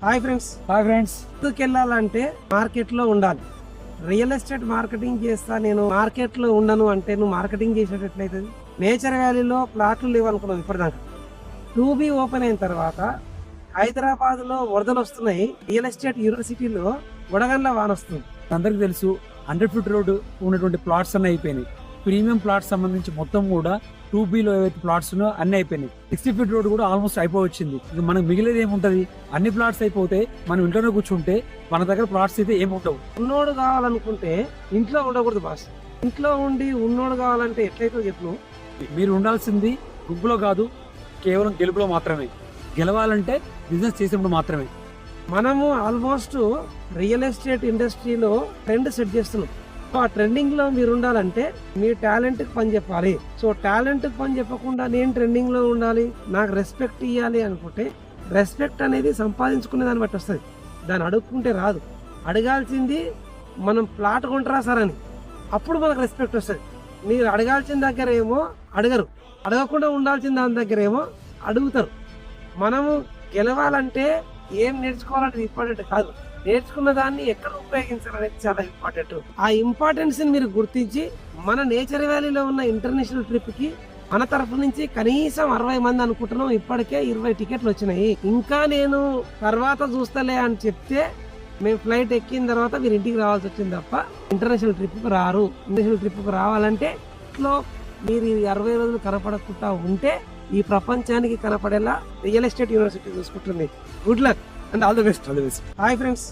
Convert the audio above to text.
Hi friends. ఎందుకు వెళ్ళాలంటే market లో ఉండాలి. రియల్ ఎస్టేట్ మార్కెటింగ్ చేస్తా, నేను మార్కెట్ లో ఉండను అంటే నువ్వు మార్కెటింగ్ చేసేటట్లయితుంది. నేచర్ వ్యాలీలో ప్లాట్లు లేవనుకున్నాం ఇప్పటిదాకా. 2B ఓపెన్ అయిన తర్వాత హైదరాబాద్ లో వరదలు వస్తున్నాయి. రియల్ ఎస్టేట్ యూనివర్సిటీలో వడగండ్ల వాన వస్తుంది. అందరికి తెలుసు 100 ఫీట్ రోడ్ ఉన్నటువంటి ప్లాట్స్ అన్నీ అయిపోయినాయి. ప్రీమియం ప్లాట్స్ సంబంధించి మొత్తం కూడా 2Bలో ఏవైతే ప్లాట్స్ ఉన్నాయో అన్ని అయిపోయినాయి. 60 ఫీట్ రోడ్ కూడా ఆల్మోస్ట్ అయిపోవచ్చింది. ఇక మనకు మిగిలేదు ఏముంటది? అన్ని ప్లాట్స్ అయిపోతే మనం ఇంట్లోనే కూర్చుంటే మన దగ్గర ప్లాట్స్ అయితే ఏముండవు. ఉన్నోడు కావాలనుకుంటే ఇంట్లో ఉండకూడదు బాస్. ఇంట్లో ఉండి ఉన్నోడు కావాలంటే ఎట్లయితే చెప్పు. మీరు ఉండాల్సింది గుంపులో కాదు, కేవలం గెలుపులో మాత్రమే. గెలవాలంటే బిజినెస్ చేసినప్పుడు మాత్రమే. మనము ఆల్మోస్ట్ రియల్ ఎస్టేట్ ఇండస్ట్రీలో ట్రెండ్ సెట్ చేస్తున్నాం. ఆ ట్రెండింగ్ లో మీరు ఉండాలంటే మీ టాలెంట్ కి పని చెప్పాలి. సో టాలెంట్ కి పని చెప్పకుండా నేను ట్రెండింగ్ లో ఉండాలి, నాకు రెస్పెక్ట్ ఇవ్వాలి అనుకుంటే రెస్పెక్ట్ అనేది సంపాదించుకునే దాన్ని బట్టి వస్తుంది. దాన్ని అడుక్కుంటే రాదు. అడగాల్సింది మనం ప్లాట్ కొంటారా సార్ అని, అప్పుడు మనకు రెస్పెక్ట్ వస్తుంది. మీరు అడగాల్సిన దగ్గర ఏమో అడగరు, అడగకుండా ఉండాల్సిన దాని దగ్గర ఏమో అడుగుతారు. మనము గెలవాలంటే ఏం నేర్చుకోవాలంటే ఇంపార్టెంట్ కాదు, నేర్చుకున్న దాన్ని ఎక్కడ ఉపయోగించాలనేది చాలా ఇంపార్టెంట్. ఆ ఇంపార్టెన్స్ ని మీరు గుర్తించి మన నేచర్ వ్యాలీలో ఉన్న ఇంటర్నేషనల్ ట్రిప్ కి మన తరఫు నుంచి కనీసం 60 మంది అనుకుంటున్నాం. ఇప్పటికే 20 టికెట్లు వచ్చినాయి. ఇంకా నేను తర్వాత చూస్తలే అని చెప్తే మేము ఫ్లైట్ ఎక్కిన తర్వాత మీరు ఇంటికి రావాల్సి వచ్చింది తప్ప ఇంటర్నేషనల్ ట్రిప్ కు రారు. ఇంటర్నేషనల్ ట్రిప్ కు రావాలంటే ఇంట్లో మీరు 60 రోజులు కనపడకుండా ఉంటే ఈ ప్రపంచానికి కనపడేలా రియల్ ఎస్టేట్ యూనివర్సిటీ చూసుకుంటుంది. Good luck and all the best. Hi friends.